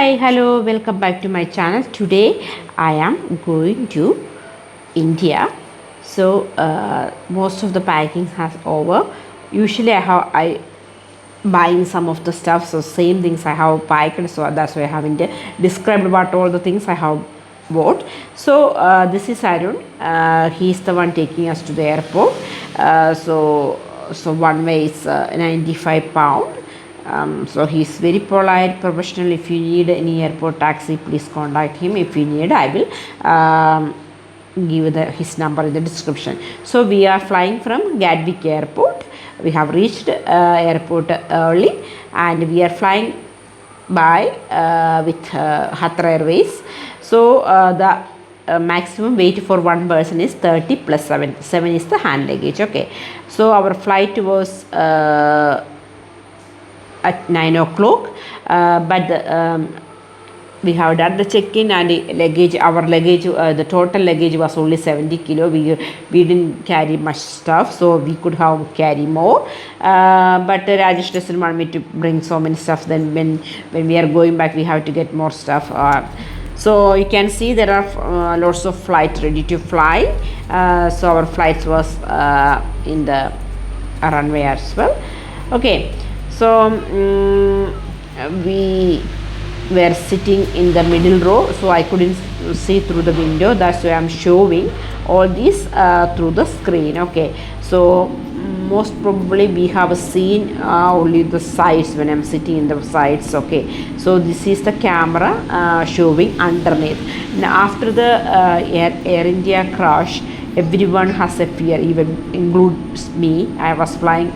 Hi, hello, welcome back to my channel. Today I am going to India. So most of the packing has over. Usually I buying some of the stuff, so same things I have packed, so that's why I haven't described about all the things I have bought. So this is Arun. He's the one taking us to the airport. So one way is 95 pound. So he's very polite, professional. If you need any airport taxi, please contact him. If you need, I will give his number in the description. So we are flying from Gatwick airport. We have reached airport early, and we are flying by with Qatarairways. So the maximum weight for one person is 30 plus 7. 7 is the hand luggage. Okay. So our flight was at 9 o'clock, but we have done the check-in, and our luggage, the total luggage was only 70 kilo. We didn't carry much stuff, so we could have carry more, but Rajesh doesn't want me to bring so many stuff. Then when we are going back, we have to get more stuff. So you can see there are lots of flights ready to fly. So our flights was in the runway as well. Okay, so we were sitting in the middle row, so I couldn't see through the window. That's why I'm showing all these through the screen. Okay, so most probably we have seen only the sides when I'm sitting in the sides. Okay, so this is the camera showing underneath. Now after the Air India crash, everyone has a fear, even includes me. I was flying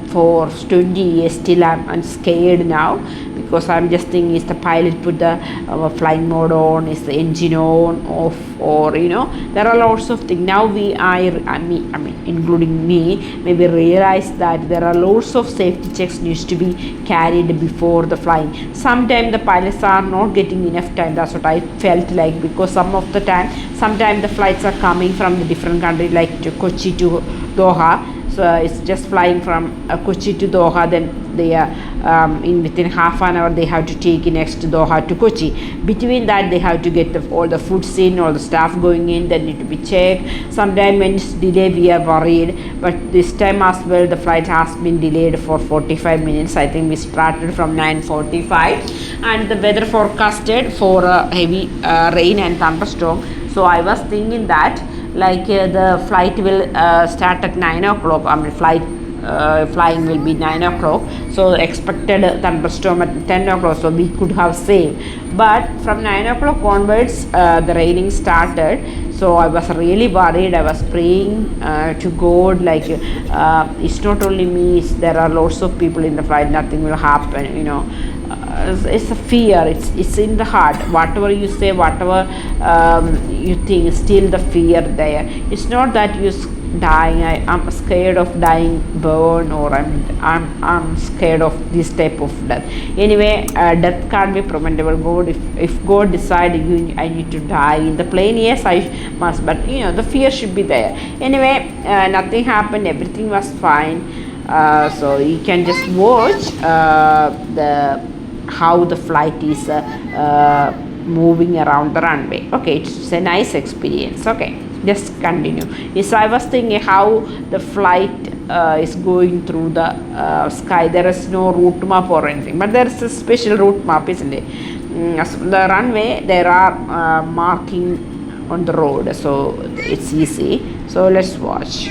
for 20 years. Still I'm scared now, because I'm just thinking, is the pilot put the flying mode on, is the engine on, off, or there are lots of things. Now I mean including me, maybe realize that there are lots of safety checks needs to be carried before the flying. Sometimes the pilots are not getting enough time. That's what I felt like, because sometimes the flights are coming from the different country, like to Kochi to Doha. So it's just flying from Kochi to Doha, then they are in within half an hour they have to take next to Doha to Kochi. Between that they have to get all the foods in, all the staff going in, they need to be checked. Sometimes when it's delayed we are worried, but this time as well the flight has been delayed for 45 minutes. I think we started from 9:45, and the weather forecasted for heavy rain and thunderstorm. So I was thinking that the flight will start at 9 o'clock. I mean flying will be 9 o'clock, so expected thunderstorm at 10 o'clock, so we could have saved. But from 9 o'clock onwards the raining started, so I was really worried. I was praying to God, it's not only me, there are lots of people in the flight, nothing will happen, it's a fear, it's in the heart. Whatever you say, whatever you think, still the fear there. It's not that you're dying, I'm scared of dying burn, or I'm scared of this type of death. Anyway, death can't be preventable. God, if God decided I need to die in the plane, yes I must, but the fear should be there. Anyway, nothing happened, everything was fine. So you can just watch how the flight is moving around the runway. Okay, it's a nice experience. Okay, just continue. Yes, I was thinking how the flight is going through the sky. There is no route map or anything, but there is a special route map, isn't it? The runway, there are marking on the road, so it's easy. So let's watch.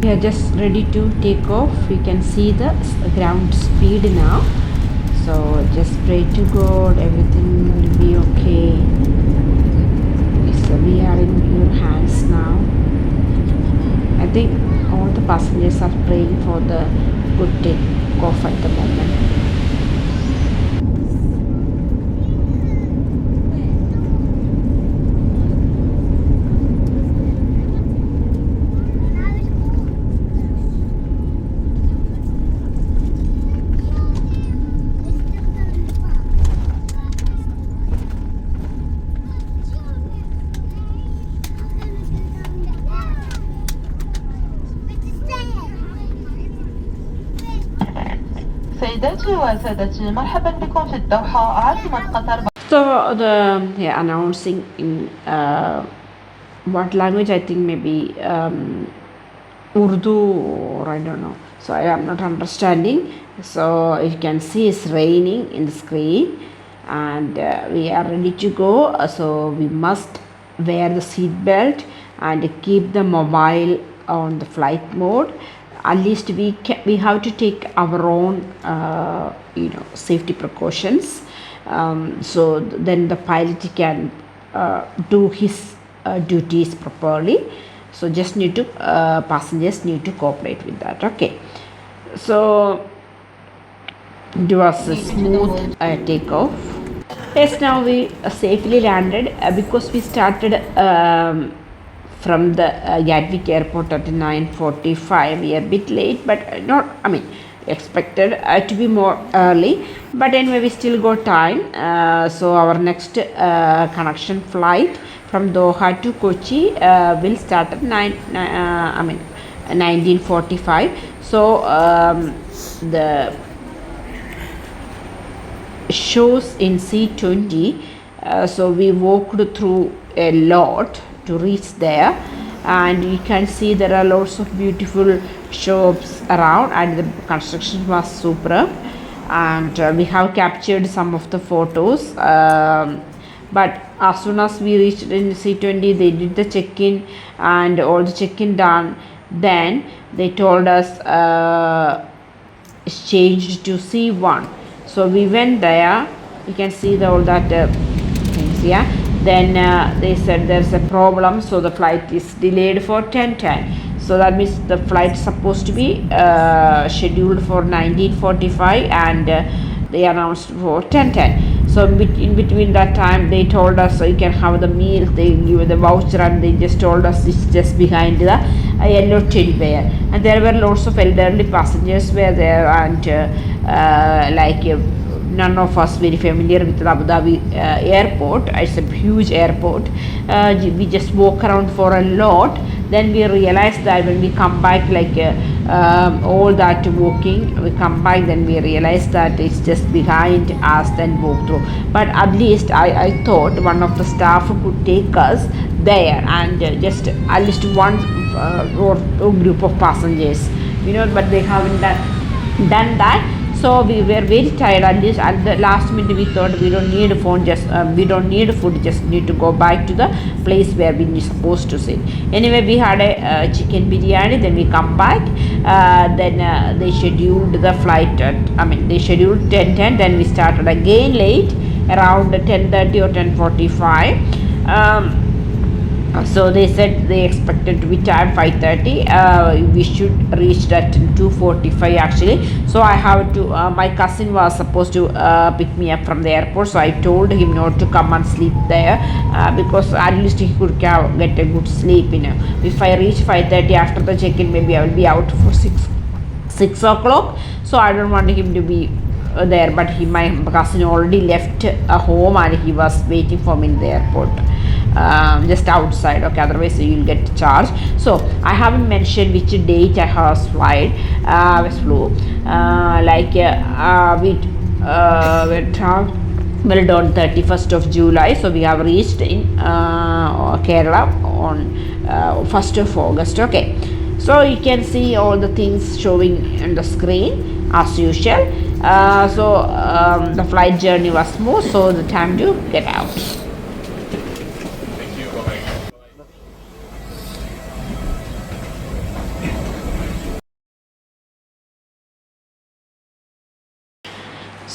we are just ready to take off. You can see the ground speed now. So just pray to God, everything will be okay. So we are in your hands now. I think all the passengers are praying for the good take off at the moment. سيداتي وسادتي مرحبا بكم في الدوحة عاصمة قطر. So announcing in what language, I think maybe Urdu or I don't know. So I am not understanding. So you can see it's raining in the screen, and we are ready to go. So we must wear the seat belt and keep the mobile on the flight mode. At least we have to take our own safety precautions. So then the pilot can do his duties properly. So just need to passengers need to cooperate with that. Okay, so it was a smooth takeoff. Yes, now we safely landed because we started from the Gatwick airport at 9:45. We are a bit late, but not, I mean, expected to be more early, but anyway we still got time. So our next connection flight from Doha to Kochi will start at 19:45. So the shows in C20, so we walked through a lot to reach there, and you can see there are lots of beautiful shops around, and the construction was superb, and we have captured some of the photos, but as soon as we reached in C20, they did the check-in and all the check-in done. Then they told us it's changed to C1. So we went there. You can see all that things, yeah. Then they said there's a problem, so the flight is delayed for 10:10. So that means the flight is supposed to be scheduled for 19:45, and they announced for 10:10. So in between that time, they told us so you can have the meal. They give the voucher, and they just told us it's just behind the yellow teddy bear. And there were lots of elderly passengers were there, and none of us very familiar with the Abu Dhabi airport. It's a huge airport. We just walk around for a lot. Then we realized that when we come back, all that walking, we come back, then we realized that it's just behind us, then walk through. But at least I thought one of the staff could take us there, and just at least one or two group of passengers, but they haven't done that. So we were very tired, and at the last minute we thought we don't need a phone, we don't need food, just need to go back to the place where we were supposed to sit. Anyway, we had a chicken biryani, then we come back, then they scheduled the flight they scheduled 10:10, then we started again late around 10:30 or 10:45. So they said they expected to be time 5:30. We should reach that 2:45 actually. So I have to. My cousin was supposed to pick me up from the airport. So I told him not to come and sleep there because at least he could get a good sleep. If I reach 5:30 after the check-in, maybe I will be out for 6 o'clock. So I don't want him to be there. But my cousin already left home, and he was waiting for me in the airport. Just outside, okay, otherwise you'll get charged. So I haven't mentioned which date I have flew. We traveled on 31st of July, so we have reached in Kerala on 1st of August. Okay, so you can see all the things showing on the screen as usual. The flight journey was smooth, so the time to get out.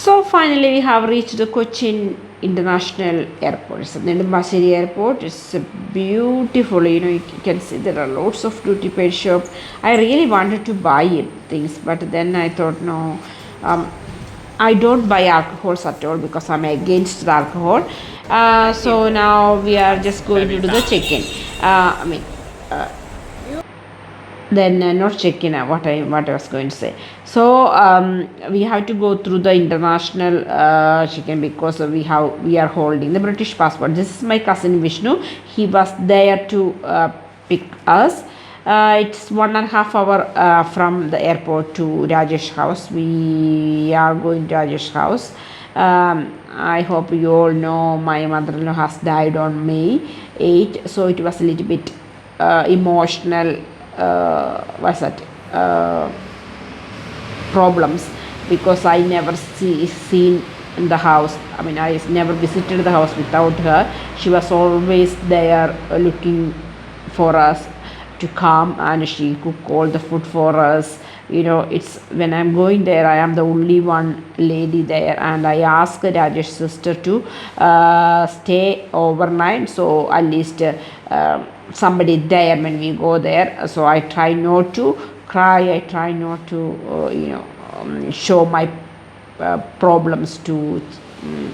So finally we have reached the Cochin International Airport. It's Nedumbassery Airport. It's beautiful. You can see there are lots of duty paid shop. I really wanted to buy things, but then I thought no. Um, I don't buy alcohols at all because I'm against the alcohol. So now we are just going to do the check-in. Then not check-in. What I was going to say. So we have to go through the international check-in because we are holding the British passport. This is my cousin Vishnu. He was there to pick us. It's 1.5 hour from the airport to Rajesh house. We are going to Rajesh house. I hope you all know my mother-in-law has died on May 8, so it was a little bit emotional. What's that? Problems because I never seen in the house. I mean, I never visited the house without her. She was always there looking for us to come, and she cook all the food for us. It's when I'm going there, I am the only one lady there, and I asked Rajesh's sister to stay overnight, so at least somebody there when we go there. So I try not to cry. I try not to show my problems to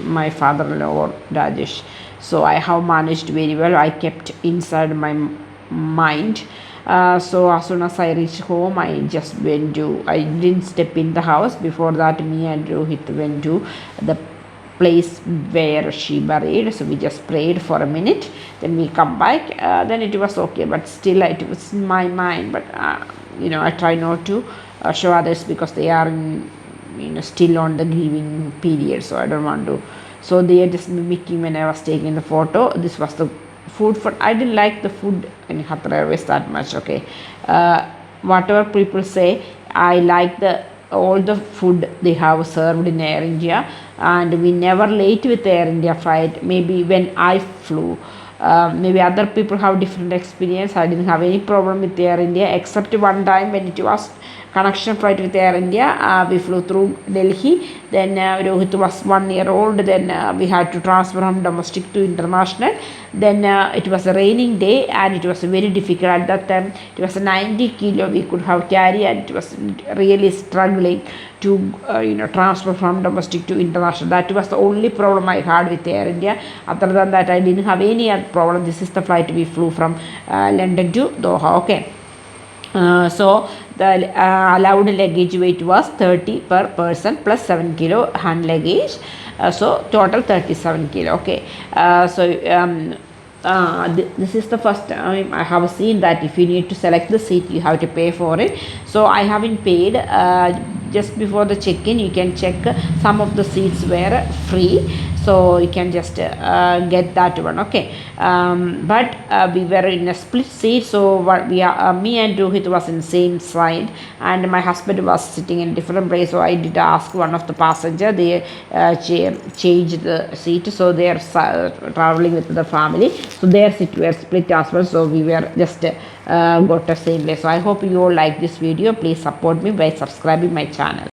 my father-in-law or Rajesh. So I have managed very well. I kept inside my mind. So as soon as I reached home, I didn't step in the house. Before that, me and Rohit went to the place where she buried. So we just prayed for a minute. Then we come back. Then it was okay, but still it was in my mind. But I try not to show others because they are still on the grieving period. So I don't want to. So they are just mimicking when I was taking the photo. This was the food for. I didn't like the food in Qatarairways that much. Okay, whatever people say, I like all the food they have served in Air India, and we never late with Air India flight. Maybe when I flew. Maybe other people have different experience. I didn't have any problem with Air India except one time when it was connection flight with Air India. We flew through Delhi. Then Rohit was 1 year old. Then we had to transfer from domestic to international. Then it was a raining day and it was very difficult at that time. It was a 90 kilo we could have carry, and it was really struggling to transfer from domestic to international. That was the only problem I had with Air India. Other than that, I didn't have any other problem. This is the flight we flew from London to Doha. Okay. So the allowed luggage weight was 30 per person plus 7 kilo hand luggage. So total 37 kilo. Okay. This is the first time I have seen that if you need to select the seat, you have to pay for it. So I haven't paid. Just before the check-in, you can check some of the seats were free, so you can just get that one. Okay. But we were in a split seat, so me and Rohit was in the same side, and my husband was sitting in different place. So I did ask one of the passenger. They changed the seat, so they are traveling with the family, so their seat were split as well. So we were just got the same place. So I hope you all like this video. Please support me by subscribing my channel.